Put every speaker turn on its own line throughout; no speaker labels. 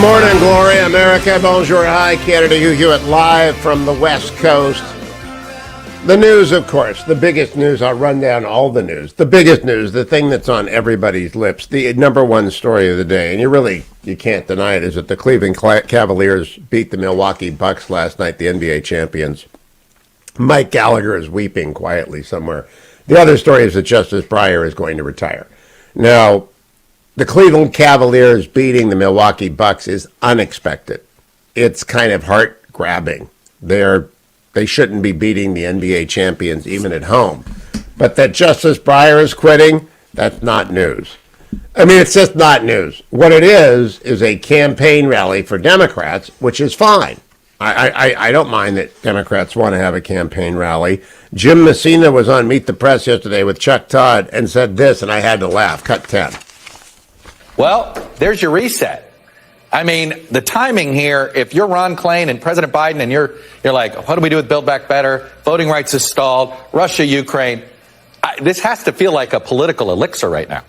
Morning, Glory, America. Bonjour, hi, Canada. Hugh Hewitt live from the West Coast. The news, of course, the biggest news. I'll run down all the news. The biggest news, the thing that's on everybody's lips, the number one story of the day, and you can't deny it, is that the Cleveland Cavaliers beat the Milwaukee Bucks last night, the NBA champions. Mike Gallagher is weeping quietly somewhere. The other story is that Justice Breyer is going to retire. Now, the Cleveland Cavaliers beating the Milwaukee Bucks is unexpected. It's kind of heart-grabbing. They shouldn't be beating the NBA champions even at home. But that Justice Breyer is quitting, that's not news. I mean, it's just not news. What it is a campaign rally for Democrats, which is fine. I don't mind that Democrats want to have a campaign rally. Jim Messina was on Meet the Press yesterday with Chuck Todd and said this, and I had to laugh. Cut 10.
Well, there's your reset. I mean, the timing here, if you're Ron Klain and President Biden and you're like, what do we do with Build Back Better? Voting rights is stalled. Russia, Ukraine. This has to feel like a political elixir right now.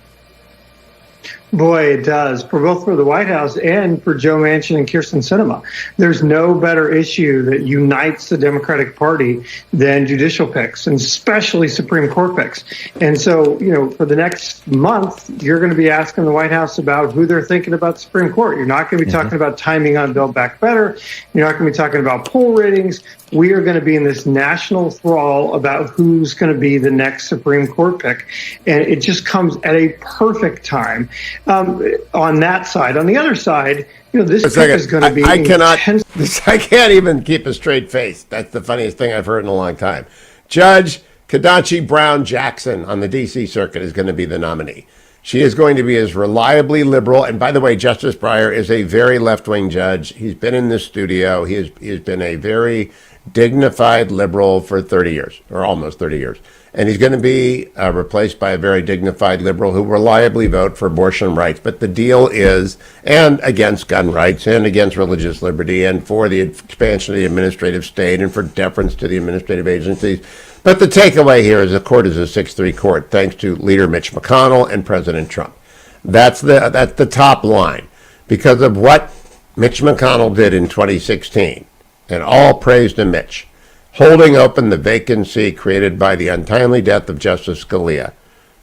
Boy, it does, for the White House and for Joe Manchin and Kyrsten Sinema. There's no better issue that unites the Democratic Party than judicial picks, and especially Supreme Court picks. And so, for the next month, you're going to be asking the White House about who they're thinking about the Supreme Court. You're not going to be talking about timing on Build Back Better. You're not going to be talking about poll ratings. We are going to be in this national thrall about who's going to be the next Supreme Court pick. And it just comes at a perfect time on that side. On the other side, this pick is going to be
I can't even keep a straight face. That's the funniest thing I've heard in a long time. Judge Ketanji Brown Jackson on the D.C. Circuit is going to be the nominee. She is going to be as reliably liberal. And by the way, Justice Breyer is a very left-wing judge. He's been in this studio. He has been a very dignified liberal for 30 years, or almost 30 years. And he's going to be replaced by a very dignified liberal who reliably vote for abortion rights. But the deal is, and against gun rights, and against religious liberty, and for the expansion of the administrative state, and for deference to the administrative agencies. But the takeaway here is the court is a 6-3 court, thanks to leader Mitch McConnell and President Trump. That's the top line. Because of what Mitch McConnell did in 2016, and all praise to Mitch, holding open the vacancy created by the untimely death of Justice Scalia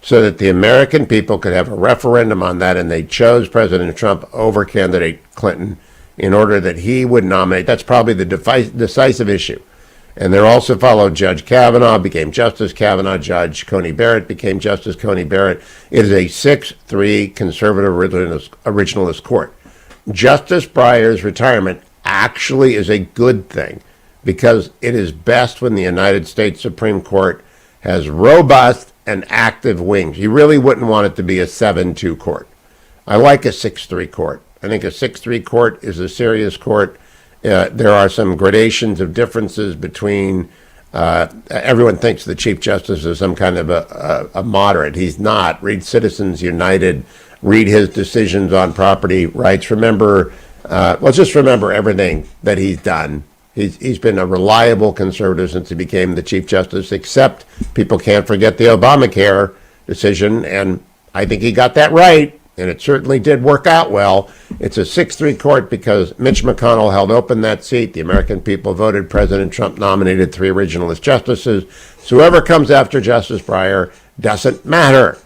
so that the American people could have a referendum on that, and they chose President Trump over candidate Clinton in order that he would nominate. That's probably the decisive issue. And there also followed Judge Kavanaugh, became Justice Kavanaugh. Judge Coney Barrett became Justice Coney Barrett. It is a 6-3 conservative originalist court. Justice Breyer's retirement actually is a good thing, because it is best when the United States Supreme Court has robust and active wings. You really wouldn't want it to be a 7-2 court. I like a 6-3 court. I think a 6-3 court is a serious court. There are some gradations of differences between, everyone thinks the Chief Justice is some kind of a moderate. He's not. Read Citizens United. Read his decisions on property rights. Just remember everything that he's done. He's been a reliable conservative since he became the Chief Justice, except people can't forget the Obamacare decision, and I think he got that right, and it certainly did work out well. It's a 6-3 court because Mitch McConnell held open that seat. The American people voted. President Trump nominated 3 originalist justices. So whoever comes after Justice Breyer doesn't matter.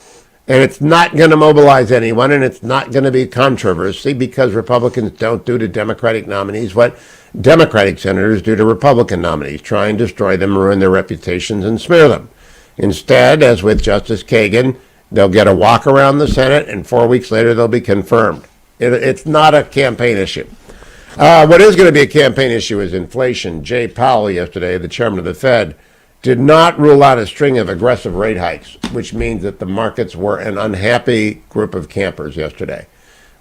And it's not going to mobilize anyone, and it's not going to be controversy, because Republicans don't do to Democratic nominees what Democratic senators do to Republican nominees, try and destroy them, ruin their reputations, and smear them. Instead, as with Justice Kagan, they'll get a walk around the Senate, and 4 weeks later they'll be confirmed. It's not a campaign issue. What is going to be a campaign issue is inflation. Jay Powell yesterday, the chairman of the Fed, did not rule out a string of aggressive rate hikes, which means that the markets were an unhappy group of campers yesterday.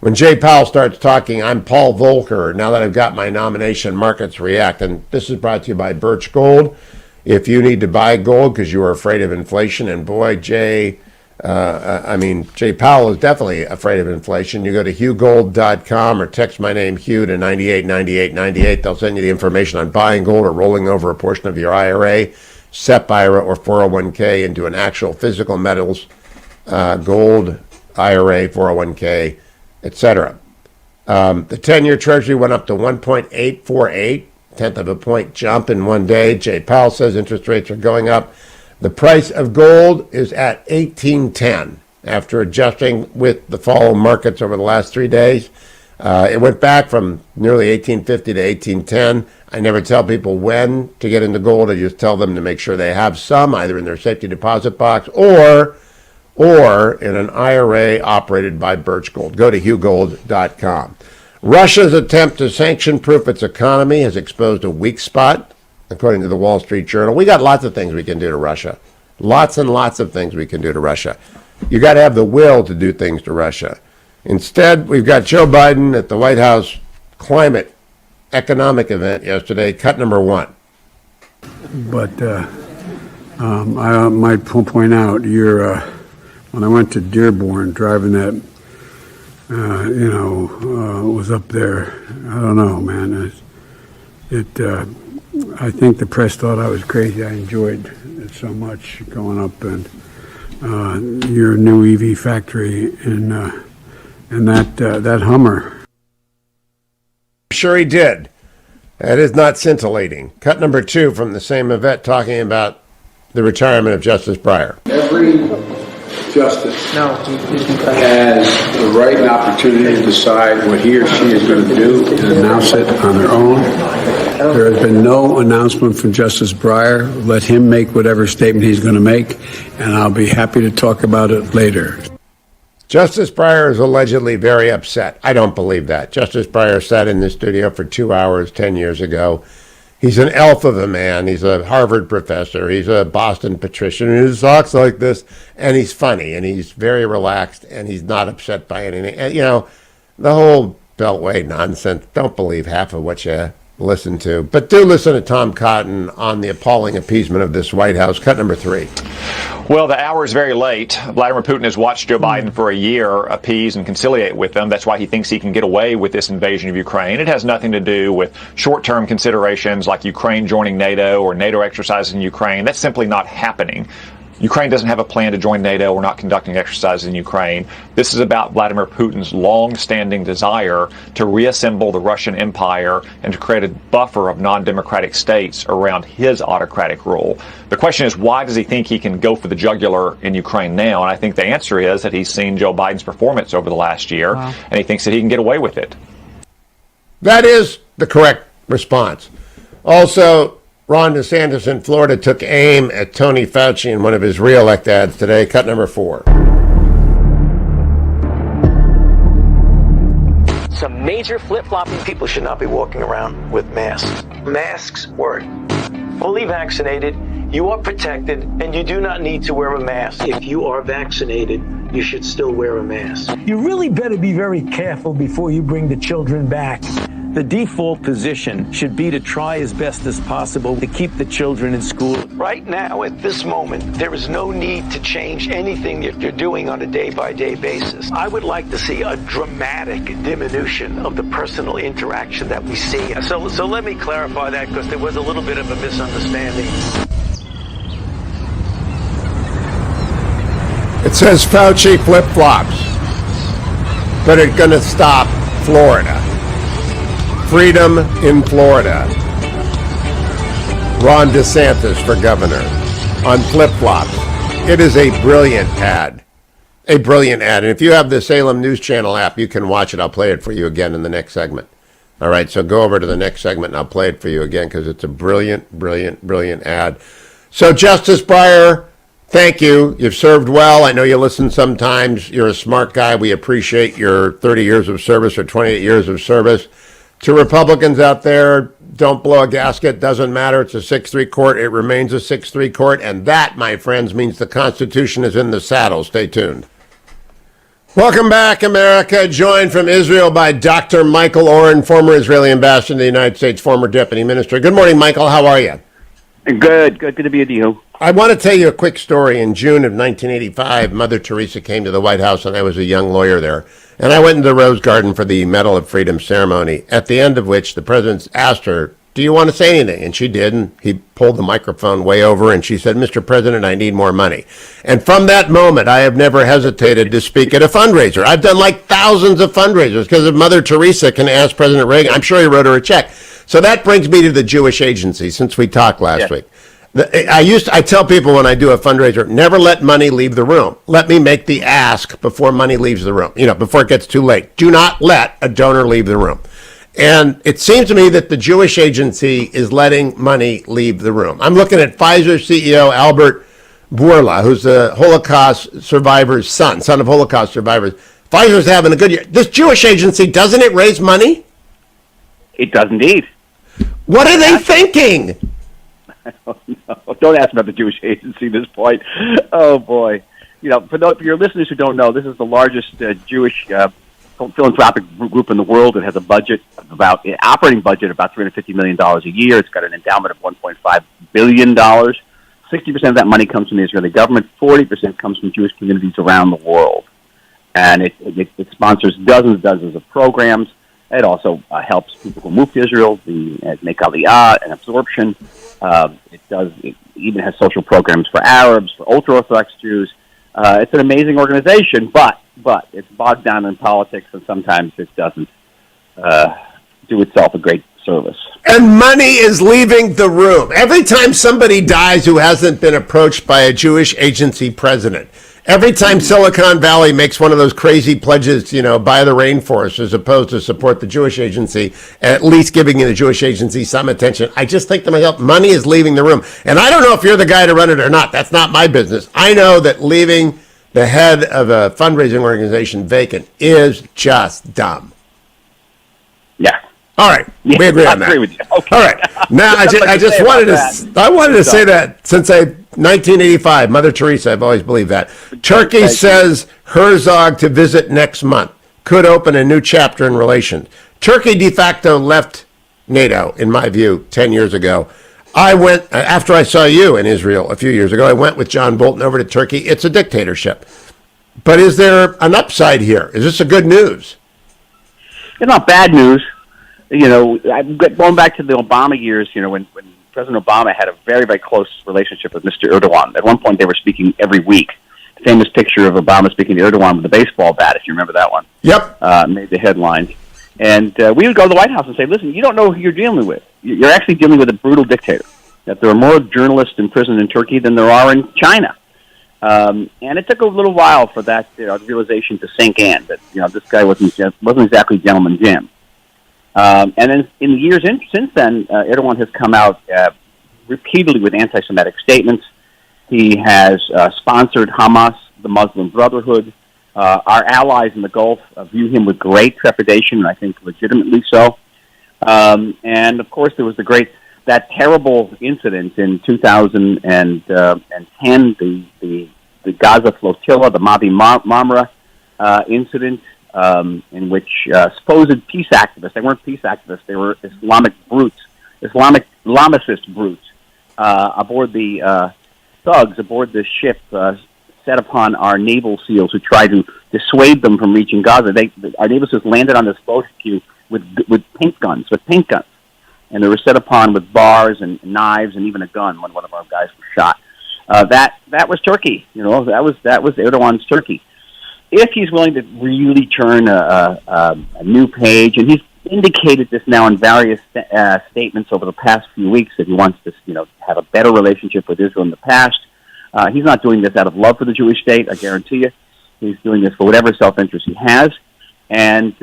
When Jay Powell starts talking, I'm Paul Volcker, now that I've got my nomination, markets react. And this is brought to you by Birch Gold. If you need to buy gold because you are afraid of inflation, and boy, Jay Powell is definitely afraid of inflation. You go to hughgold.com or text my name, Hugh, to 989898. They'll send you the information on buying gold or rolling over a portion of your IRA, SEP IRA, or 401k into an actual physical metals, gold, IRA, 401k, etc. The 10-year Treasury went up to 1.848, tenth of a point jump in one day. Jay Powell says interest rates are going up. The price of gold is at 1810 after adjusting with the fall of markets over the last 3 days. It went back from nearly 1850 to 1810. I never tell people when to get into gold. I just tell them to make sure they have some, either in their safety deposit box or in an IRA operated by Birch Gold. Go to hughgold.com. Russia's attempt to sanction-proof its economy has exposed a weak spot, according to the Wall Street Journal. We got lots of things we can do to Russia. Lots and lots of things we can do to Russia. You got to have the will to do things to Russia. Instead, we've got Joe Biden at the White House climate economic event yesterday, cut number one.
But I might point out, when I went to Dearborn, driving that, was up there. I don't know, man. I think the press thought I was crazy. I enjoyed it so much going up and your new EV factory and that Hummer.
Sure he did. That is not scintillating. Cut number two from the same event talking about the retirement of Justice Breyer.
Every justice has the right and opportunity to decide what he or she is going to do
and announce it on their own. There has been no announcement from Justice Breyer. Let him make whatever statement he's going to make, and I'll be happy to talk about it later.
Justice Breyer is allegedly very upset. I don't believe that. Justice Breyer sat in the studio for 2 hours 10 years ago. He's an elf of a man. He's a Harvard professor. He's a Boston patrician. And he talks like this, and he's funny, and he's very relaxed, and he's not upset by anything. And, the whole Beltway nonsense, don't believe half of what you listen to. But do listen to Tom Cotton on the appalling appeasement of this White House. Cut number three.
Well, the hour is very late. Vladimir Putin has watched Joe Biden for a year appease and conciliate with them. That's why he thinks he can get away with this invasion of Ukraine. It has nothing to do with short-term considerations like Ukraine joining NATO or NATO exercises in Ukraine. That's simply not happening. Ukraine doesn't have a plan to join NATO. We're not conducting exercises in Ukraine. This is about Vladimir Putin's long-standing desire to reassemble the Russian Empire and to create a buffer of non-democratic states around his autocratic rule. The question is, why does he think he can go for the jugular in Ukraine now? And I think the answer is that he's seen Joe Biden's performance over the last year, and he thinks that he can get away with it.
That is the correct response. Also, Ron DeSantis in Florida took aim at Tony Fauci in one of his re-elect ads today. Cut number four.
Some major flip-flopping people should not be walking around with masks. Masks work. Fully vaccinated, you are protected, and you do not need to wear a mask. If you are vaccinated, you should still wear a mask.
You really better be very careful before you bring the children back. The default position should be to try as best as possible to keep the children in school.
Right now, at this moment, there is no need to change anything that you're doing on a day-by-day basis. I would like to see a dramatic diminution of the personal interaction that we see. So let me clarify that, because there was a little bit of a misunderstanding.
It says Fauci flip-flops, but it's going to stop Florida. Freedom in Florida. Ron DeSantis for governor on flip-flops. It is a brilliant ad. A brilliant ad. And if you have the Salem News Channel app, you can watch it. I'll play it for you again in the next segment. All right, so go over to the next segment and I'll play it for you again because it's a brilliant, brilliant, brilliant ad. So Justice Breyer, thank you. You've served well. I know you listen sometimes. You're a smart guy. We appreciate your 30 years of service or 28 years of service. To Republicans out there, don't blow a gasket. Doesn't matter. It's a 6-3 court. It remains a 6-3 court. And that, my friends, means the Constitution is in the saddle. Stay tuned. Welcome back, America. Joined from Israel by Dr. Michael Oren, former Israeli ambassador to the United States, former deputy minister. Good morning, Michael. How are you?
Good to be with you.
I want to tell you a quick story. In June of 1985, Mother Teresa came to the White House, and I was a young lawyer there. And I went into the Rose Garden for the Medal of Freedom ceremony, at the end of which the president asked her, do you want to say anything? And she did, and he pulled the microphone way over, and she said, Mr. President, I need more money. And from that moment, I have never hesitated to speak at a fundraiser. I've done like thousands of fundraisers because if Mother Teresa can ask President Reagan, I'm sure he wrote her a check. So that brings me to the Jewish Agency, since we talked last week. I tell people when I do a fundraiser, never let money leave the room. Let me make the ask before money leaves the room, before it gets too late. Do not let a donor leave the room. And it seems to me that the Jewish Agency is letting money leave the room. I'm looking at Pfizer CEO Albert Bourla, who's a Holocaust survivor's son of Holocaust survivors. Pfizer's having a good year. This Jewish Agency, doesn't it raise money?
It does indeed.
What are they thinking?
Don't ask about the Jewish Agency at this point. Oh, boy. For your listeners who don't know, this is the largest Jewish philanthropic group in the world. It has a budget operating budget of about $350 million a year. It's got an endowment of $1.5 billion. 60% of that money comes from the Israeli government. 40% comes from Jewish communities around the world. And it sponsors dozens and dozens of programs. It also helps people who move to Israel make aliyah and absorption. It even has social programs for Arabs, for ultra-Orthodox Jews. It's an amazing organization, but it's bogged down in politics, and sometimes it doesn't do itself a great service.
And money is leaving the room. Every time somebody dies who hasn't been approached by a Jewish agency president, every time Silicon Valley makes one of those crazy pledges, buy the rainforest as opposed to support the Jewish agency, at least giving the Jewish agency some attention, I just think to myself, money is leaving the room. And I don't know if you're the guy to run it or not. That's not my business. I know that leaving the head of a fundraising organization vacant is just dumb.
Yeah.
All right, we agree on that.
I agree with you. Okay.
All right, now I wanted to say that since 1985, Mother Teresa, I've always believed that. Turkey says Herzog to visit next month could open a new chapter in relations. Turkey de facto left NATO, in my view, 10 years ago. I went, after I saw you in Israel a few years ago, I went with John Bolton over to Turkey. It's a dictatorship. But is there an upside here? Is this a good news?
It's not bad news. Going back to the Obama years, when President Obama had a very, very close relationship with Mr. Erdogan. At one point, they were speaking every week. The famous picture of Obama speaking to Erdogan with a baseball bat, if you remember that one.
Yep.
Made the headlines. And we would go to the White House and say, listen, you don't know who you're dealing with. You're actually dealing with a brutal dictator. That there are more journalists in prison in Turkey than there are in China. And it took a little while for that realization to sink in, that this guy wasn't exactly Gentleman Jim. And then in the years since then, Erdogan has come out repeatedly with anti-Semitic statements. He has sponsored Hamas, the Muslim Brotherhood. Our allies in the Gulf view him with great trepidation, and I think legitimately so. And of course, there was that terrible incident in 2010, the Gaza flotilla, the Mavi Marmara incident. In which supposed peace activists, they weren't peace activists, they were Islamicist brutes, aboard the thugs aboard this ship set upon our naval SEALs who tried to dissuade them from reaching Gaza. Our naval SEALs landed on this boat with paint guns, and they were set upon with bars and knives and even a gun when one of our guys was shot. That was Turkey, that was Erdogan's Turkey. If he's willing to really turn a new page, and he's indicated this now in various statements over the past few weeks that he wants to, have a better relationship with Israel in the past. He's not doing this out of love for the Jewish state, I guarantee you. He's doing this for whatever self-interest he has. And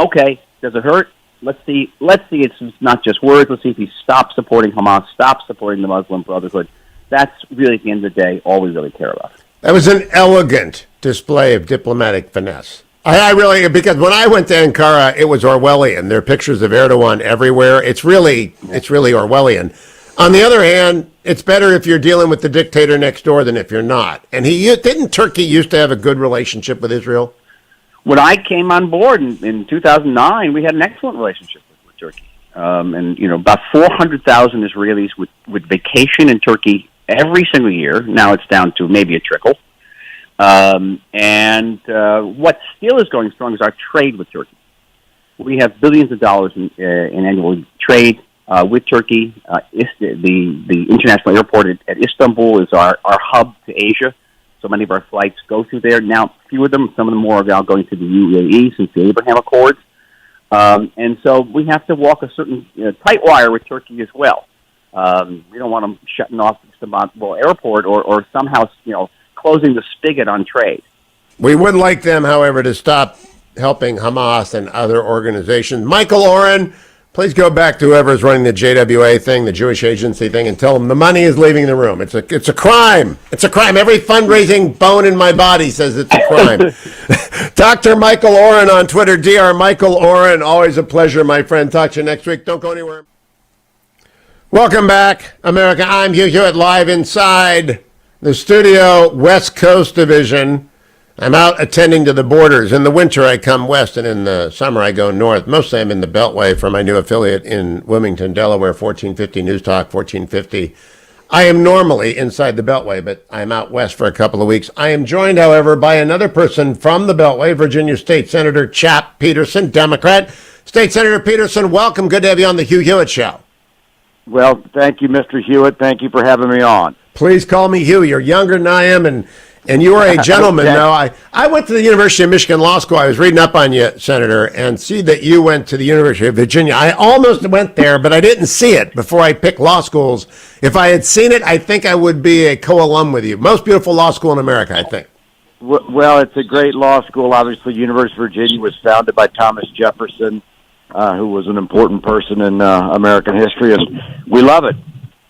okay, does it hurt? Let's see. It's not just words. Let's see if he stops supporting Hamas, stops supporting the Muslim Brotherhood. That's really, at the end of the day, all we really care about.
That was an elegant display of diplomatic finesse. I really, because when I went to Ankara, it was Orwellian. There are pictures of Erdogan everywhere. It's really Orwellian. On the other hand, it's better if you're dealing with the dictator next door than if you're not. And didn't Turkey used to have a good relationship with Israel?
When I came on board in 2009, we had an excellent relationship with Turkey. And about 400,000 Israelis would vacation in Turkey every single year. Now it's down to maybe a trickle. And what still is going strong is our trade with Turkey. We have billions of dollars in annual trade with Turkey. The international airport at Istanbul is our hub to Asia. So many of our flights go through there. Now, few of them, some of them more are now going to the UAE since the Abraham Accords. And so we have to walk a certain tight wire with Turkey as well. We don't want them shutting off Istanbul airport or somehow, closing the spigot on trade.
We would like them, however, to stop helping Hamas and other organizations. Michael Oren, please go back to whoever's running the JWA thing, the Jewish Agency thing, and tell them the money is leaving the room. It's a crime. It's a crime. Every fundraising bone in my body says it's a crime. Dr. Michael Oren on Twitter, Dr. Michael Oren. Always a pleasure, my friend. Talk to you next week. Don't go anywhere. Welcome back, America. I'm Hugh Hewitt, live inside the studio, West Coast Division. I'm out attending to the borders. In the winter, I come west, and in the summer, I go north. Mostly, I'm in the Beltway for my new affiliate in Wilmington, Delaware, 1450 News Talk, 1450. I am normally inside the Beltway, but I'm out west for a couple of weeks. I am joined, however, by another person from the Beltway, Virginia State Senator Chap Peterson, Democrat. State Senator Peterson, welcome. Good to have you on the Hugh Hewitt Show.
Well, thank you, Mr. Hewitt. Thank you for having me on.
Please call me Hugh. You're younger than I am, and you are a gentleman.
Okay.
Now, I went to the University of Michigan Law School. I was reading up on you, Senator, and see that you went to the University of Virginia. I almost went there, but I didn't see it before I picked law schools. If I had seen it, I think I would be a co-alum with you. Most beautiful law school in America, I think.
Well, it's a great law school. Obviously, University of Virginia was founded by Thomas Jefferson, who was an important person in American history, and we love it.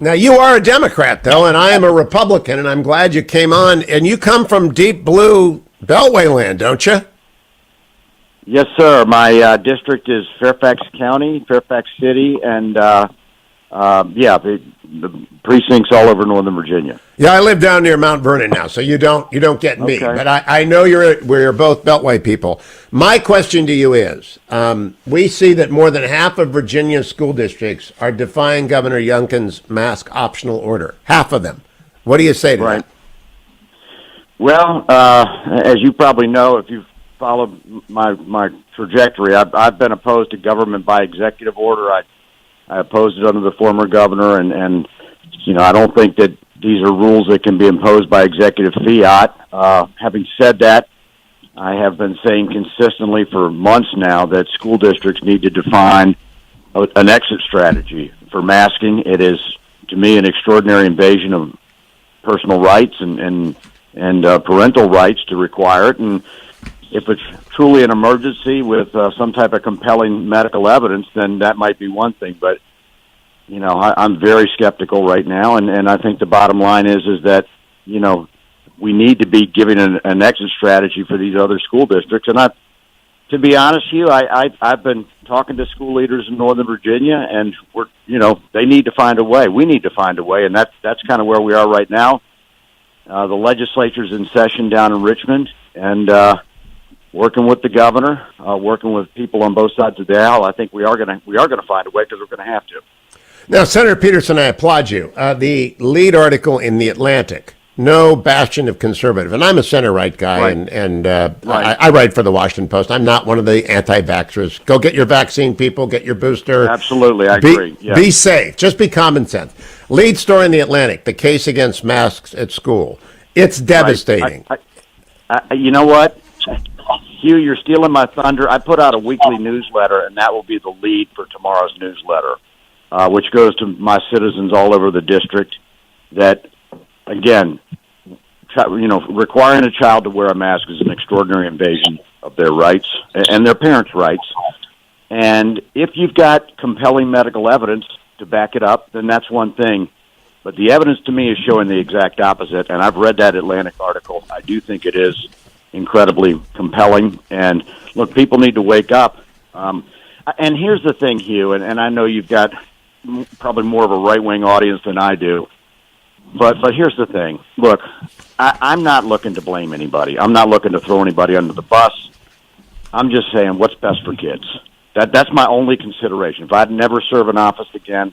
Now, you are a Democrat, though, and I am a Republican, and I'm glad you came on. And you come from deep blue Beltway land, don't you?
Yes, sir. My district is Fairfax County, Fairfax City, and the precincts all over Northern Virginia.
Yeah, I live down near Mount Vernon now, so you don't get me.
Okay.
But I know we're both Beltway people. My question to you is, we see that more than half of Virginia's school districts are defying Governor Youngkin's mask optional order. Half of them. What do you say to that?
Well, as you probably know, if you've followed my trajectory, I've been opposed to government by executive order. I opposed it under the former governor, and I don't think that these are rules that can be imposed by executive fiat. Having said that, I have been saying consistently for months now that school districts need to define an exit strategy for masking. It is, to me, an extraordinary invasion of personal rights and parental rights to require it. And if it's truly an emergency with some type of compelling medical evidence, then that might be one thing. But, I'm very skeptical right now. And I think the bottom line is that, we need to be giving an exit strategy for these other school districts. And to be honest, Hugh, I've been talking to school leaders in Northern Virginia, and they need to find a way. We need to find a way. And that's kind of where we are right now. The legislature's in session down in Richmond, and, working with the governor, working with people on both sides of the aisle, I think we are going to find a way because we're going to have to.
Now, Senator Peterson, I applaud you. The lead article in The Atlantic, no bastion of conservative, and I'm a center-right guy,
Right.
and I write for the Washington Post. I'm not one of the anti-vaxxers. Go get your vaccine, people. Get your booster.
Absolutely, I agree. Yeah.
Be safe. Just be common sense. Lead story in The Atlantic, the case against masks at school. It's devastating.
You know what? Hugh, you're stealing my thunder. I put out a weekly newsletter, and that will be the lead for tomorrow's newsletter, which goes to my citizens all over the district. That, again, requiring a child to wear a mask is an extraordinary invasion of their rights and their parents' rights. And if you've got compelling medical evidence to back it up, then that's one thing. But the evidence to me is showing the exact opposite, and I've read that Atlantic article. I do think it is incredibly compelling. And look, people need to wake up. And here's the thing, Hugh, and I know you've got probably more of a right-wing audience than I do, but here's the thing. Look, I'm not looking to blame anybody. I'm not looking to throw anybody under the bus. I'm just saying what's best for kids. That's my only consideration. If I'd never serve in office again,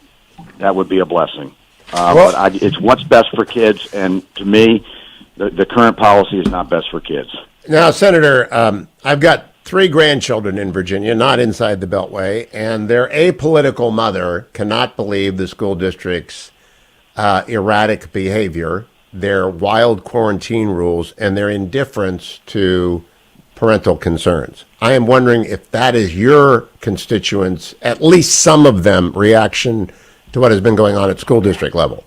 that would be a blessing. But it's what's best for kids, and to me, the current policy is not best for kids.
Now, Senator, I've got 3 grandchildren in Virginia, not inside the Beltway, and their apolitical mother cannot believe the school district's erratic behavior, their wild quarantine rules, and their indifference to parental concerns. I am wondering if that is your constituents, at least some of them, reaction to what has been going on at school district level.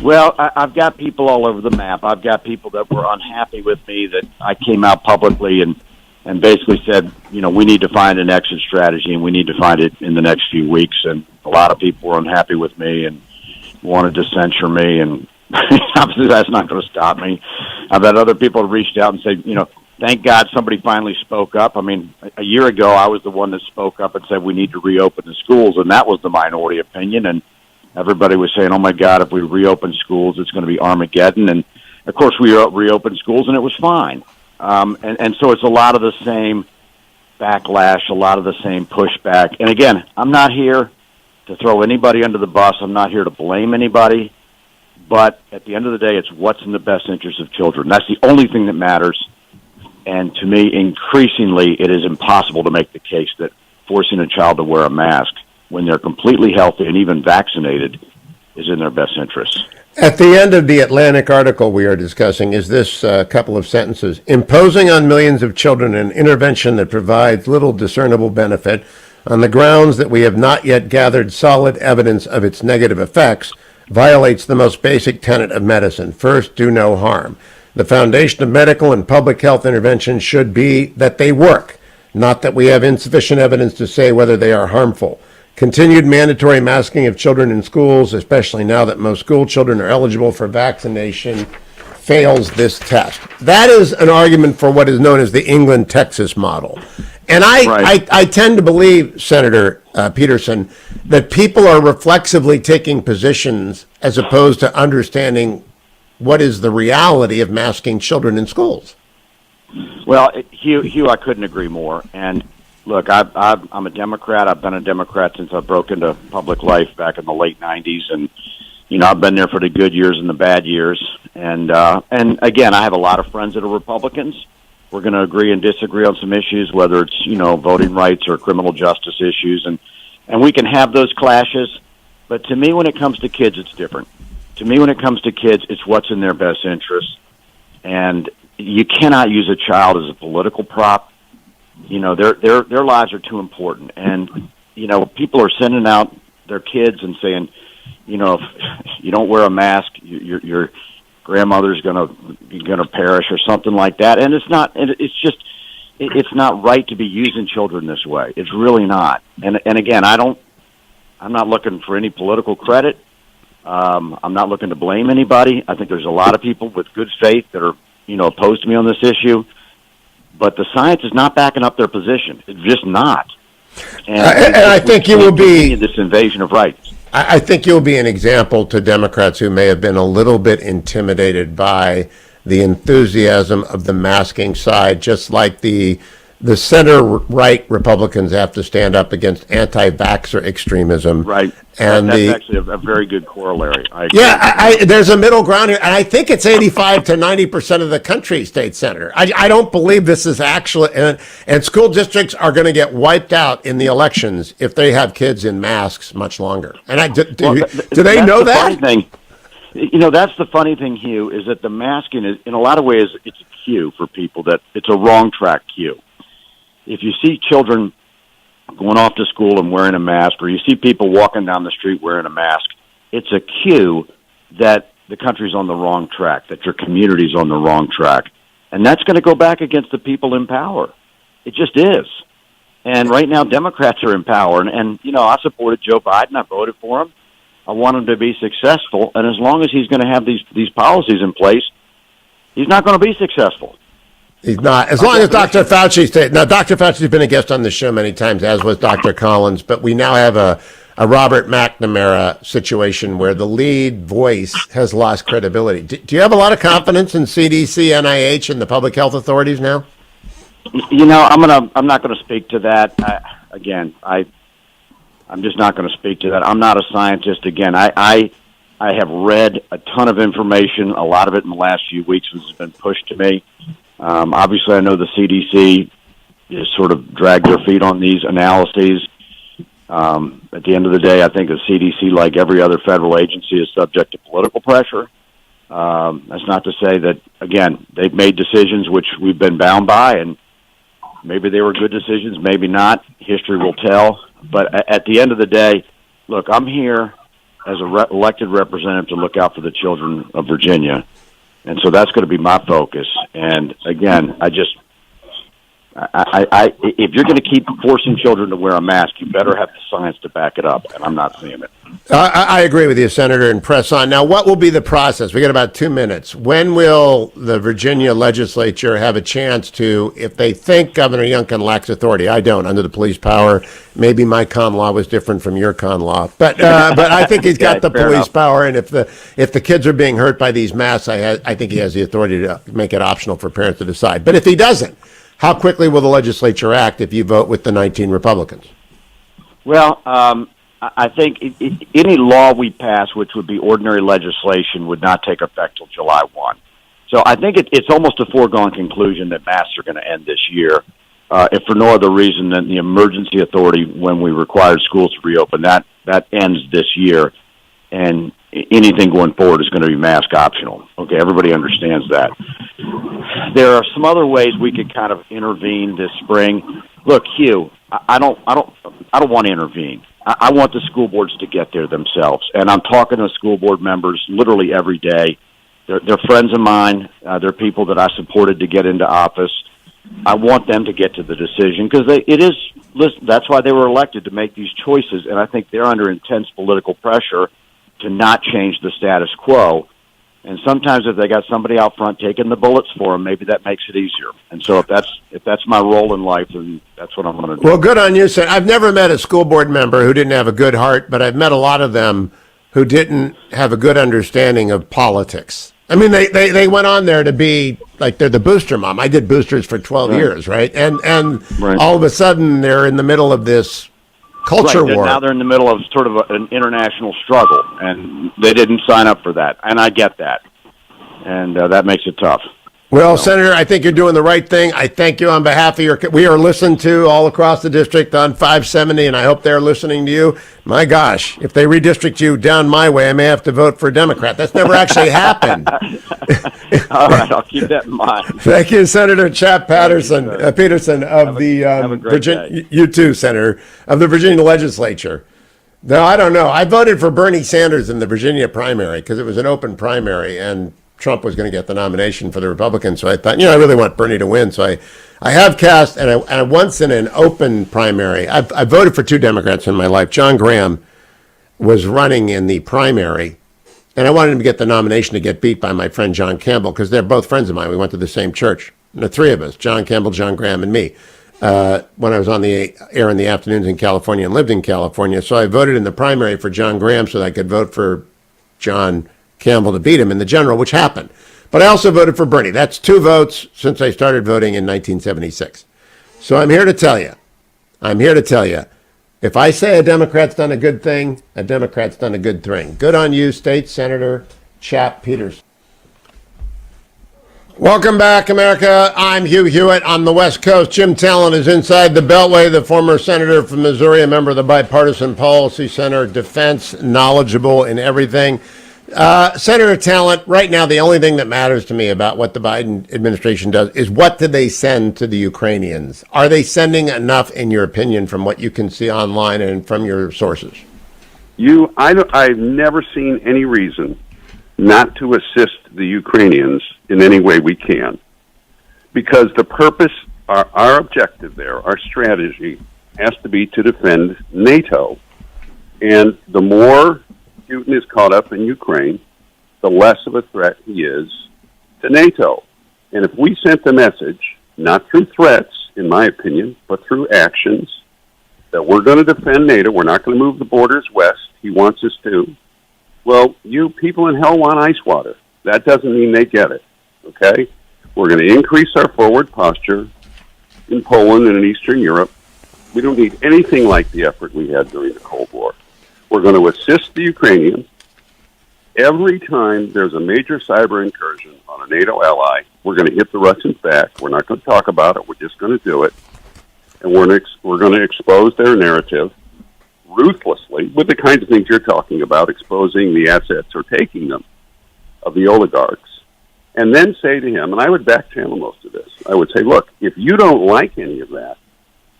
Well, I've got people all over the map. I've got people that were unhappy with me that I came out publicly and basically said, you know, we need to find an exit strategy and we need to find it in the next few weeks. And a lot of people were unhappy with me and wanted to censure me, and obviously that's not going to stop me. I've had other people reached out and said, you know, thank God somebody finally spoke up. I mean, a year ago I was the one that spoke up and said we need to reopen the schools, and that was the minority opinion. And everybody was saying, oh, my God, if we reopen schools, it's going to be Armageddon. And, of course, we reopened schools, and it was fine. And so it's a lot of the same backlash, a lot of the same pushback. And, again, I'm not here to throw anybody under the bus. I'm not here to blame anybody. But at the end of the day, it's what's in the best interest of children. That's the only thing that matters. And to me, increasingly, it is impossible to make the case that forcing a child to wear a mask when they're completely healthy and even vaccinated is in their best interest.
At the end of the Atlantic article we are discussing is this couple of sentences. Imposing on millions of children an intervention that provides little discernible benefit on the grounds that we have not yet gathered solid evidence of its negative effects violates the most basic tenet of medicine. First, do no harm. The foundation of medical and public health intervention should be that they work, not that we have insufficient evidence to say whether they are harmful. Continued mandatory masking of children in schools, especially now that most school children are eligible for vaccination, fails this test. That is an argument for what is known as the England-Texas model. And I tend to believe, Senator Peterson, that people are reflexively taking positions as opposed to understanding what is the reality of masking children in schools.
Well, Hugh, I couldn't agree more. And look, I'm a Democrat. I've been a Democrat since I broke into public life back in the late 90s. And, you know, I've been there for the good years and the bad years. And again, I have a lot of friends that are Republicans. We're going to agree and disagree on some issues, whether it's, you know, voting rights or criminal justice issues. And we can have those clashes. But to me, when it comes to kids, it's different. To me, when it comes to kids, it's what's in their best interest. And you cannot use a child as a political prop. You know, their lives are too important. And, you know, people are sending out their kids and saying, you know, if you don't wear a mask, your grandmother's gonna perish or something like that. And it's not. It's not right to be using children this way. It's really not. And again, I'm not looking for any political credit. I'm not looking to blame anybody. I think there's a lot of people with good faith that are, you know, opposed to me on this issue. But the science is not backing up their position. It's just not. And
I think you will be
this invasion of rights.
I think you'll be an example to Democrats who may have been a little bit intimidated by the enthusiasm of the masking side, just like the center-right Republicans have to stand up against anti-vaxxer extremism.
Right.
And
that's actually a very good corollary.
There's a middle ground here, and I think it's 85 to 90% of the country, State Senator. I don't believe this is actually, and school districts are going to get wiped out in the elections if they have kids in masks much longer. And do they know that?
Funny thing. You know, that's the funny thing, Hugh, is that the masking is, in a lot of ways, it's a cue for people that it's a wrong track cue. If you see children going off to school and wearing a mask, or you see people walking down the street wearing a mask, it's a cue that the country's on the wrong track, that your community's on the wrong track. And that's going to go back against the people in power. It just is. And right now, Democrats are in power. And you know, I supported Joe Biden. I voted for him. I want him to be successful. And as long as he's going to have these policies in place, he's not going to be successful.
He's not. As long as Dr. Fauci stays. Now, Dr. Fauci's been a guest on the show many times, as was Dr. Collins, but we now have a Robert McNamara situation where the lead voice has lost credibility. Do you have a lot of confidence in CDC, NIH, and the public health authorities now?
You know, I'm not going to speak to that. I'm just not going to speak to that. I'm not a scientist. Again, I have read a ton of information, a lot of it in the last few weeks has been pushed to me. Obviously, I know the CDC sort of drag their feet on these analyses. At the end of the day, I think the CDC, like every other federal agency, is subject to political pressure. That's not to say that, again, they've made decisions which we've been bound by, and maybe they were good decisions, maybe not. History will tell. But at the end of the day, look, I'm here as an elected representative to look out for the children of Virginia. And so that's going to be my focus. And again, if you're going to keep forcing children to wear a mask, you better have the science to back it up, and I'm not seeing it.
I agree with you, Senator, and press on. Now, what will be the process? We got about 2 minutes. When will the Virginia legislature have a chance to, if they think Governor Youngkin lacks authority? I don't, under the police power. Maybe my con law was different from your con law, but I think he's got the police power, and if the kids are being hurt by these masks, I think he has the authority to make it optional for parents to decide. But if he doesn't, how quickly will the legislature act if you vote with the 19 Republicans?
Well, I think any law we pass, which would be ordinary legislation, would not take effect till July 1. So I think it's almost a foregone conclusion that masks are going to end this year, if for no other reason than the emergency authority when we required schools to reopen. That ends this year, and anything going forward is going to be mask optional. Okay, everybody understands that. There are some other ways we could kind of intervene this spring. Look, Hugh, I don't want to intervene. I want the school boards to get there themselves, and I'm talking to school board members literally every day. They're friends of mine. They're people that I supported to get into office. I want them to get to the decision because that's why they were elected, to make these choices, and I think they're under intense political pressure to not change the status quo. And sometimes if they got somebody out front taking the bullets for them, maybe that makes it easier. And so if that's my role in life, then that's what I'm going to do.
Well, good on you, sir. I've never met a school board member who didn't have a good heart, but I've met a lot of them who didn't have a good understanding of politics. I mean, they went on there to be like they're the booster mom. I did boosters for 12 years, right? And all of a sudden they're in the middle of this culture war.
Now they're in the middle of sort of an international struggle, and they didn't sign up for that. And I get that. And that makes it tough.
Well, Senator, I think you're doing the right thing. I thank you on behalf of we are listened to all across the district on 570, and I hope they're listening to you. My gosh, if they redistrict you down my way, I may have to vote for a Democrat. That's never actually happened.
All right, I'll keep that in mind.
Thank you, Senator Chap Peterson of the Virginia. You too, Senator, of the Virginia legislature. No, I don't know. I voted for Bernie Sanders in the Virginia primary because it was an open primary, and Trump was going to get the nomination for the Republicans. So I thought, I really want Bernie to win. So I have cast, and I once in an open primary, I voted for 2 Democrats in my life. John Graham was running in the primary, and I wanted him to get the nomination to get beat by my friend John Campbell, because they're both friends of mine. We went to the same church. And the 3 of us, John Campbell, John Graham, and me, when I was on the air in the afternoons in California and lived in California. So I voted in the primary for John Graham so that I could vote for John Campbell to beat him in the general, which happened. But I also voted for Bernie. That's 2 votes since I started voting in 1976. So I'm here to tell you, if I say a Democrat's done a good thing, a Democrat's done a good thing. Good on you, State Senator Chap Peterson. Welcome back, America. I'm Hugh Hewitt on the West Coast. Jim Talent is inside the Beltway, the former senator from Missouri, a member of the Bipartisan Policy Center, defense, knowledgeable in everything. Senator Talent, right now the only thing that matters to me about what the Biden administration does is what did they send to the Ukrainians? Are they sending enough, in your opinion, from what you can see online and from your sources?
I've never seen any reason not to assist the Ukrainians in any way we can, because the purpose, our objective there, our strategy has to be to defend NATO. And the more Putin is caught up in Ukraine, the less of a threat he is to NATO. And if we sent the message, not through threats, in my opinion, but through actions, that we're going to defend NATO, we're not going to move the borders west, he wants us to, well, you people in hell want ice water. That doesn't mean they get it, okay? We're going to increase our forward posture in Poland and in Eastern Europe. We don't need anything like the effort we had during the Cold War. We're going to assist the Ukrainians. Every time there's a major cyber incursion on a NATO ally, we're going to hit the Russians back. We're not going to talk about it. We're just going to do it. and we're going to expose their narrative ruthlessly with the kinds of things you're talking about, exposing the assets or taking them of the oligarchs, and then say to him, and I would back channel most of this, I would say, look, if you don't like any of that,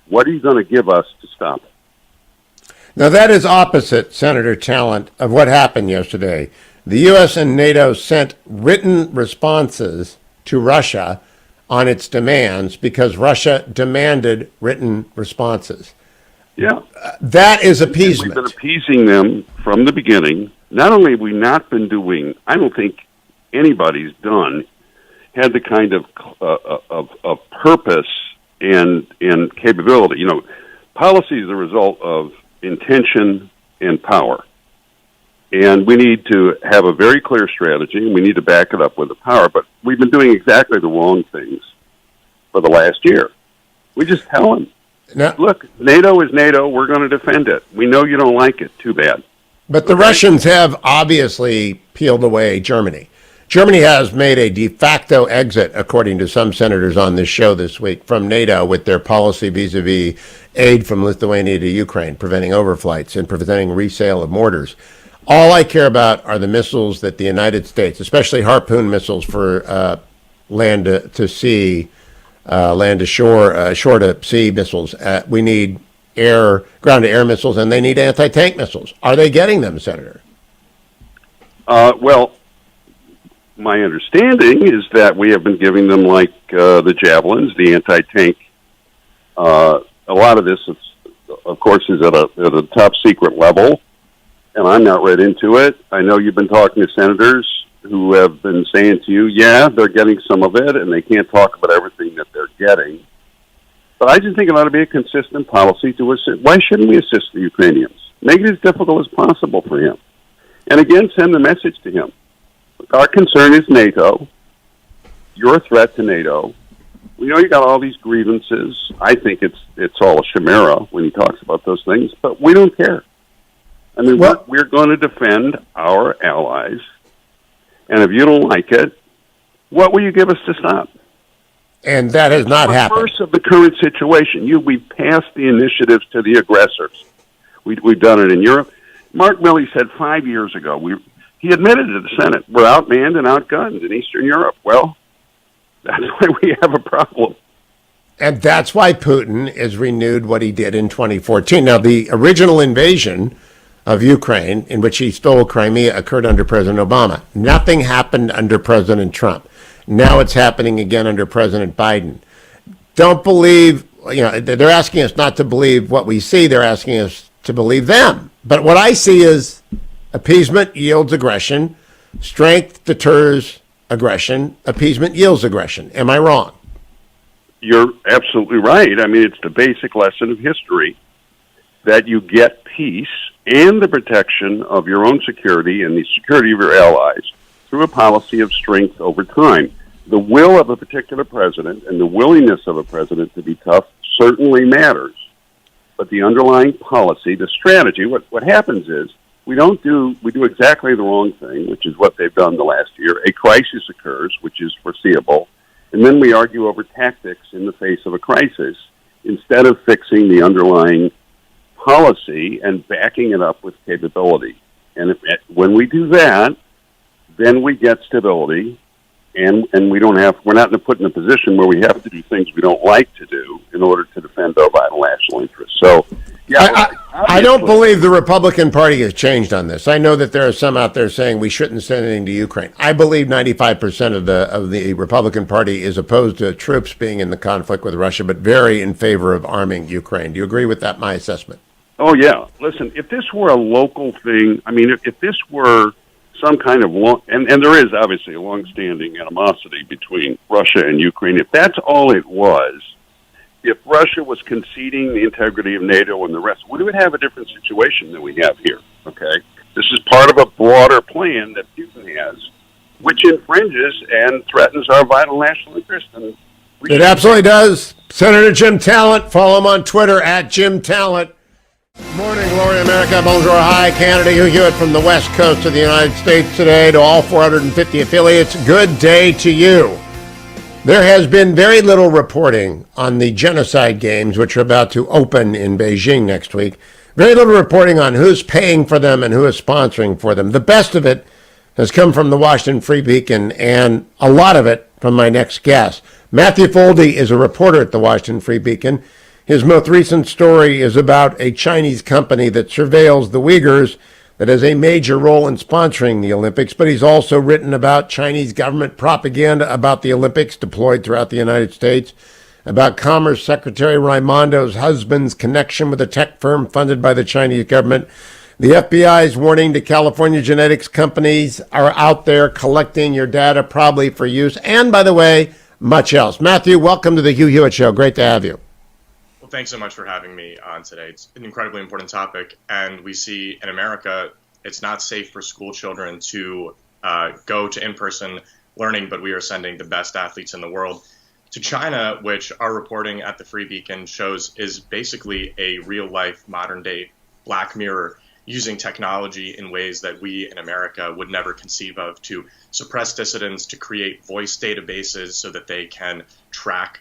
what are you going to give us to stop it?
Now, that is opposite, Senator Talent, of what happened yesterday. The U.S. and NATO sent written responses to Russia on its demands because Russia demanded written responses.
Yeah.
That is appeasement.
We've been appeasing them from the beginning. Not only have we not been doing, I don't think anybody's had the kind of purpose and capability. You know, policy is the result of intention and power. And we need to have a very clear strategy, and we need to back it up with the power. But we've been doing exactly the wrong things for the last year. We just tell them, now, look, NATO is NATO. We're going to defend it. We know you don't like it. Too bad.
But the Russians have obviously peeled away Germany. Germany has made a de facto exit, according to some senators on this show this week, from NATO with their policy vis-a-vis aid from Lithuania to Ukraine, preventing overflights and preventing resale of mortars. All I care about are the missiles that the United States, especially Harpoon missiles for land to sea, land to shore, shore to sea missiles. We need ground to air missiles, and they need anti-tank missiles. Are they getting them, Senator?
Well, my understanding is that we have been giving them, like the javelins, the anti-tank. A lot of this, of course, is at a top secret level, and I'm not read into it. I know you've been talking to senators who have been saying to you, yeah, they're getting some of it, and they can't talk about everything that they're getting. But I just think it ought to be a consistent policy to assist. Why shouldn't we assist the Ukrainians? Make it as difficult as possible for him. And again, send the message to him. Our concern is NATO. You're a threat to NATO. We know you got all these grievances. I think it's all a chimera when he talks about those things, but we don't care. I mean, we're going to defend our allies, and if you don't like it, what will you give us to stop?
And that has not happened.
Reverse of the current situation. We've passed the initiatives to the aggressors. We've done it in Europe. Mark Milley said 5 years ago, he admitted to the Senate, we're outmanned and outgunned in Eastern Europe. Well, that's why we have a problem.
And that's why Putin has renewed what he did in 2014. Now, the original invasion of Ukraine, in which he stole Crimea, occurred under President Obama. Nothing happened under President Trump. Now it's happening again under President Biden. Don't believe, they're asking us not to believe what we see. They're asking us to believe them. But what I see is appeasement yields aggression. Strength deters aggression. Appeasement yields aggression. Am I wrong?
You're absolutely right. I mean, it's the basic lesson of history that you get peace and the protection of your own security and the security of your allies through a policy of strength over time. The will of a particular president and the willingness of a president to be tough certainly matters. But the underlying policy, the strategy, what happens is we do exactly the wrong thing, which is what they've done the last year. A crisis occurs, which is foreseeable, and then we argue over tactics in the face of a crisis instead of fixing the underlying policy and backing it up with capability. And when we do that, then we get stability, and we're not put in a position where we have to do things we don't like to do in order to defend our vital national interests. So, yeah,
I don't believe the Republican Party has changed on this. I know that there are some out there saying we shouldn't send anything to Ukraine. I believe 95% of the Republican Party is opposed to troops being in the conflict with Russia, but very in favor of arming Ukraine. Do you agree with that, my assessment?
Oh, yeah. Listen, if this were a local thing, I mean, if this were some kind of and there is obviously a long-standing animosity between Russia and Ukraine. If that's all it was, if Russia was conceding the integrity of NATO and the rest, we would have a different situation than we have here, okay? This is part of a broader plan that Putin has, which infringes and threatens our vital national interest. And
it absolutely does. Senator Jim Talent, follow him on Twitter at Jim Talent. Morning, Glory America, Bonjour, hi, Canada. Hugh Hewitt from the west coast of the United States today to all 450 affiliates. Good day to you. There has been very little reporting on the genocide games, which are about to open in Beijing next week. Very little reporting on who's paying for them and who is sponsoring for them. The best of it has come from the Washington Free Beacon, and a lot of it from my next guest. Matthew Foldi is a reporter at the Washington Free Beacon. His most recent story is about a Chinese company that surveils the Uyghurs that has a major role in sponsoring the Olympics, but he's also written about Chinese government propaganda about the Olympics deployed throughout the United States, about Commerce Secretary Raimondo's husband's connection with a tech firm funded by the Chinese government. The FBI's warning to California genetics companies are out there collecting your data, probably for use, and, by the way, much else. Matthew, welcome to the Hugh Hewitt Show. Great to have you.
Well, thanks so much for having me on today. It's an incredibly important topic, and we see in America it's not safe for school children to go to in-person learning, but we are sending the best athletes in the world to China, which our reporting at the Free Beacon shows is basically a real-life, modern-day Black Mirror, using technology in ways that we in America would never conceive of to suppress dissidents, to create voice databases so that they can track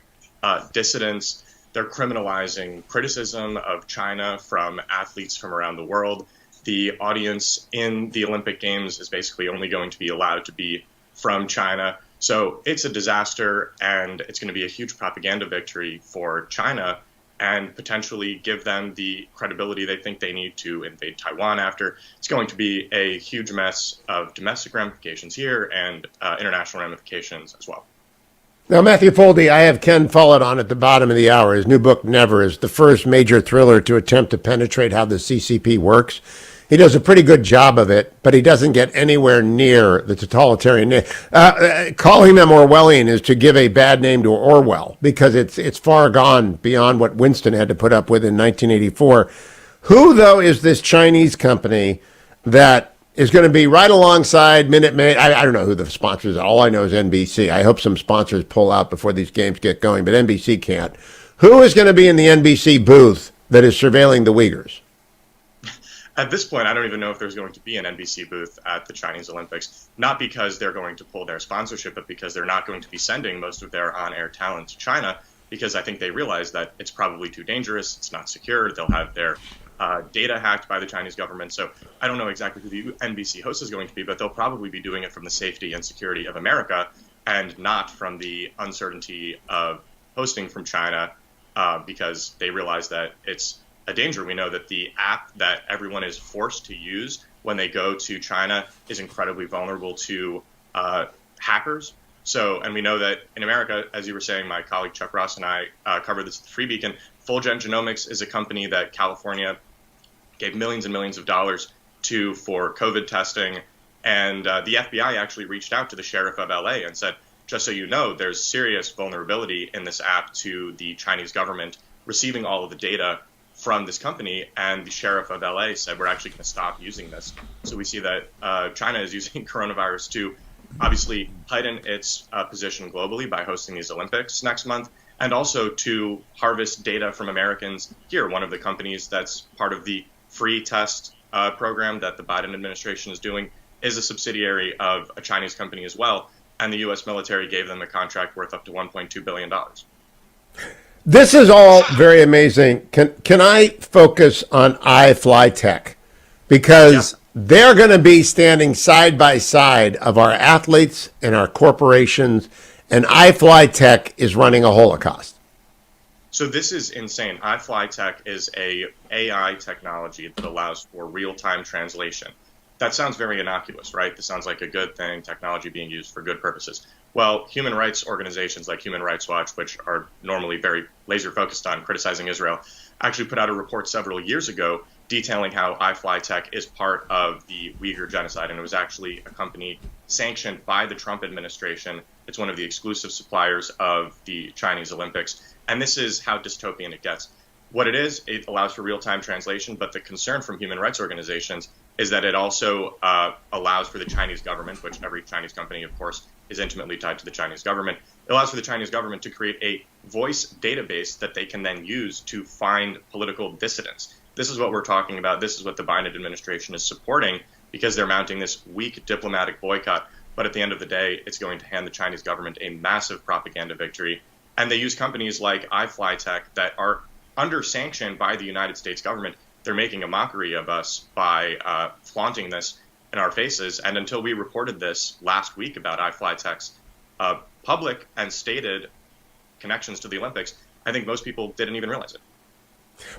dissidents. They're criminalizing criticism of China from athletes from around the world. The audience in the Olympic Games is basically only going to be allowed to be from China. So it's a disaster, and it's going to be a huge propaganda victory for China and potentially give them the credibility they think they need to invade Taiwan after. It's going to be a huge mess of domestic ramifications here and international ramifications as well.
Now, Matthew Foldi, I have Ken Follett on at the bottom of the hour. His new book, Never, is the first major thriller to attempt to penetrate how the CCP works. He does a pretty good job of it, but he doesn't get anywhere near the totalitarian. Calling them Orwellian is to give a bad name to Orwell, because it's far gone beyond what Winston had to put up with in 1984. Who, though, is this Chinese company that is going to be right alongside Minute Maid? I don't know who the sponsors are. All I know is NBC. I hope some sponsors pull out before these games get going, but NBC can't. Who is going to be in the NBC booth that is surveilling the Uyghurs?
At this point, I don't even know if there's going to be an NBC booth at the Chinese Olympics, not because they're going to pull their sponsorship, but because they're not going to be sending most of their on-air talent to China, because I think they realize that it's probably too dangerous, it's not secure, they'll have their data hacked by the Chinese government. So I don't know exactly who the NBC host is going to be, but they'll probably be doing it from the safety and security of America and not from the uncertainty of hosting from China, because they realize that it's a danger. We know that the app that everyone is forced to use when they go to China is incredibly vulnerable to hackers. So, and we know that in America, as you were saying, my colleague Chuck Ross and I covered this at the Free Beacon. Fulgent Genomics is a company that California gave millions and millions of dollars to for COVID testing. And the FBI actually reached out to the sheriff of LA and said, just so you know, there's serious vulnerability in this app to the Chinese government receiving all of the data from this company, and the sheriff of LA said, we're actually going to stop using this. So we see that China is using coronavirus to obviously heighten its position globally by hosting these Olympics next month, and also to harvest data from Americans here. One of the companies that's part of the free test program that the Biden administration is doing is a subsidiary of a Chinese company as well, and the U.S. military gave them a contract worth up to $1.2 billion.
This is all very amazing. Can I focus on iFlyTech? Because they're going to be standing side by side of our athletes and our corporations, and iFlyTech is running a holocaust.
So this is insane. iFlyTech is a AI technology that allows for real-time translation. That sounds very innocuous, right? This sounds like a good thing, technology being used for good purposes. Well, human rights organizations like Human Rights Watch, which are normally very laser focused on criticizing Israel, actually put out a report several years ago detailing how iFlyTech is part of the Uyghur genocide. And it was actually a company sanctioned by the Trump administration. It's one of the exclusive suppliers of the Chinese Olympics. And this is how dystopian it gets. What it is, it allows for real-time translation, but the concern from human rights organizations is that it also allows for the Chinese government, which every Chinese company, of course, is intimately tied to the Chinese government. It allows for the Chinese government to create a voice database that they can then use to find political dissidents. This is what we're talking about. This is what the Biden administration is supporting, because they're mounting this weak diplomatic boycott But at the end of the day, it's going to hand the Chinese government a massive propaganda victory. And they use companies like iFlyTech that are under sanction by the United States government. They're making a mockery of us by flaunting this in our faces. And until we reported this last week about iFlyTech's public and stated connections to the Olympics, I think most people didn't even realize it.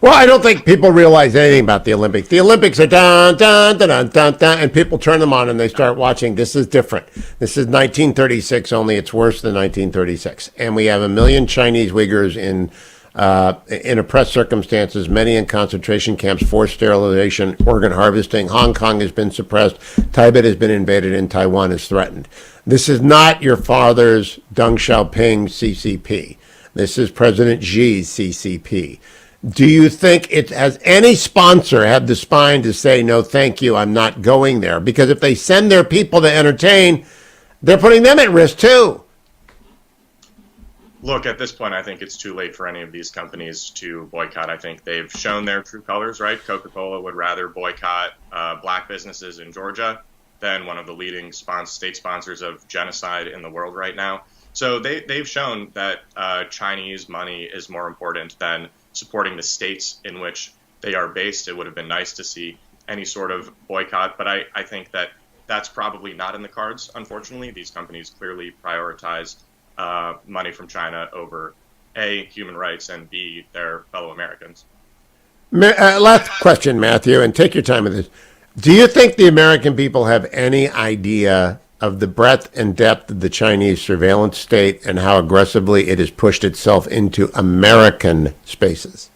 Well, I don't think people realize anything about the Olympics. The Olympics are dun, dun, dun, dun, dun, dun, and people turn them on and they start watching. This is different. This is 1936, only it's worse than 1936. And we have 1 million Chinese Uyghurs in oppressed circumstances, many in concentration camps, forced sterilization, organ harvesting. Hong Kong has been suppressed. Tibet has been invaded, and Taiwan is threatened. This is not your father's Deng Xiaoping CCP. This is President Xi's CCP. Do you think it has any sponsor had the spine to say, no, thank you, I'm not going there? Because if they send their people to entertain, they're putting them at risk too.
Look, at this point, I think it's too late for any of these companies to boycott. I think they've shown their true colors, right? Coca-Cola would rather boycott black businesses in Georgia than one of the leading state sponsors of genocide in the world right now. So they've shown that Chinese money is more important than supporting the states in which they are based. It would have been nice to see any sort of boycott, but I think that that's probably not in the cards, unfortunately. These companies clearly prioritize money from China over A, human rights, and B, their fellow Americans.
Last question, Matthew, and take your time with this. Do you think the American people have any idea of the breadth and depth of the Chinese surveillance state and how aggressively it has pushed itself into American spaces?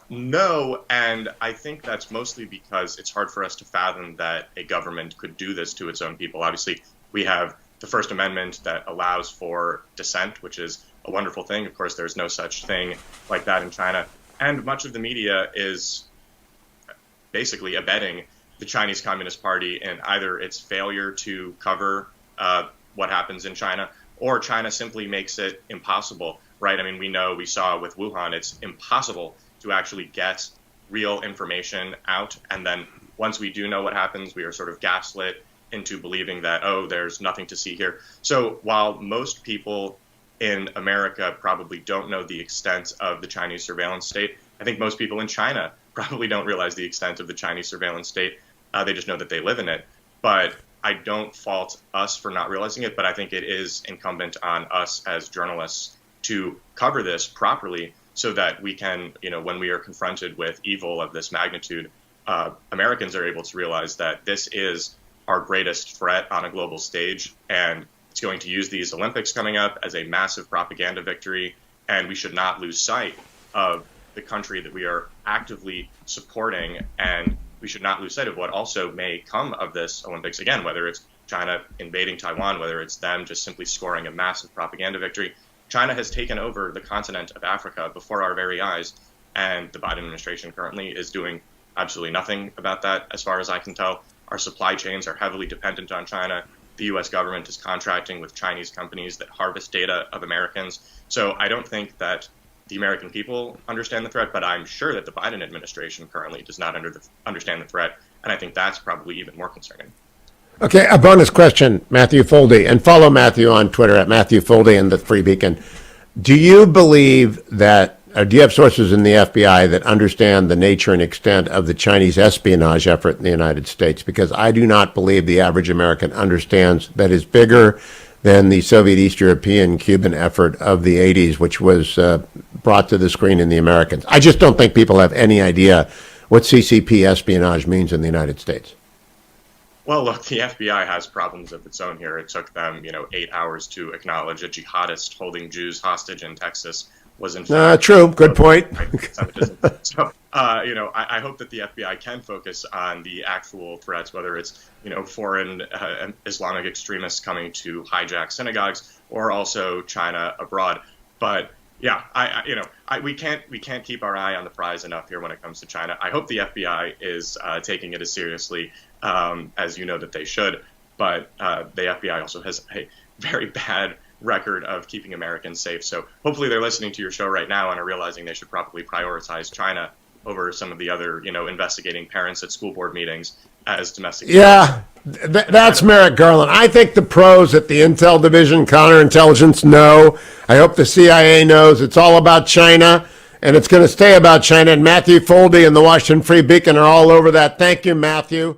No, and I think that's mostly because it's hard for us to fathom that a government could do this to its own people. Obviously, we have the First Amendment that allows for dissent, which is a wonderful thing. Of course, there's no such thing like that in China. And much of the media is basically abetting the Chinese Communist Party in either its failure to cover what happens in China, or China simply makes it impossible, right? I mean, we saw with Wuhan, it's impossible to actually get real information out. And then once we do know what happens, we are sort of gaslit into believing that, oh, there's nothing to see here. So while most people in America probably don't know the extent of the Chinese surveillance state, I think most people in China probably don't realize the extent of the Chinese surveillance state. They just know that they live in it. But I don't fault us for not realizing it, but I think it is incumbent on us as journalists to cover this properly so that we can, when we are confronted with evil of this magnitude, Americans are able to realize that this is our greatest threat on a global stage, and it's going to use these Olympics coming up as a massive propaganda victory, and we should not lose sight of the country that we are actively supporting, and we should not lose sight of what also may come of this Olympics, again, whether it's China invading Taiwan, whether it's them just simply scoring a massive propaganda victory. China has taken over the continent of Africa before our very eyes, and the Biden administration currently is doing absolutely nothing about that, as far as I can tell. Our supply chains are heavily dependent on China. The U.S. government is contracting with Chinese companies that harvest data of Americans. So I don't think that the American people understand the threat, but I'm sure that the Biden administration currently does not understand the threat, and I think that's probably even more concerning.
Okay, a bonus question, Matthew Foldi, and follow Matthew on Twitter at Matthew Foldi and the Free Beacon. Do you believe that, or do you have sources in the FBI that understand the nature and extent of the Chinese espionage effort in the United States? Because I do not believe the average American understands that is bigger than the Soviet East European Cuban effort of the 80s, which was brought to the screen in the Americans. I just don't think people have any idea what CCP espionage means in the United States.
Well, look, the FBI has problems of its own here. It took them, 8 hours to acknowledge a jihadist holding Jews hostage in Texas was in fact
true. Good point.
So, I hope that the FBI can focus on the actual threats, whether it's, foreign Islamic extremists coming to hijack synagogues or also China abroad. But yeah, we can't keep our eye on the prize enough here when it comes to China. I hope the FBI is taking it as seriously as that they should. But the FBI also has a very bad record of keeping Americans safe. So hopefully they're listening to your show right now and are realizing they should probably prioritize China over some of the other, investigating parents at school board meetings as domestic.
Yeah, that's Merrick Garland. I think the pros at the Intel Division, counterintelligence, know. I hope the CIA knows it's all about China, and it's going to stay about China. And Matthew Foldi and the Washington Free Beacon are all over that. Thank you, Matthew.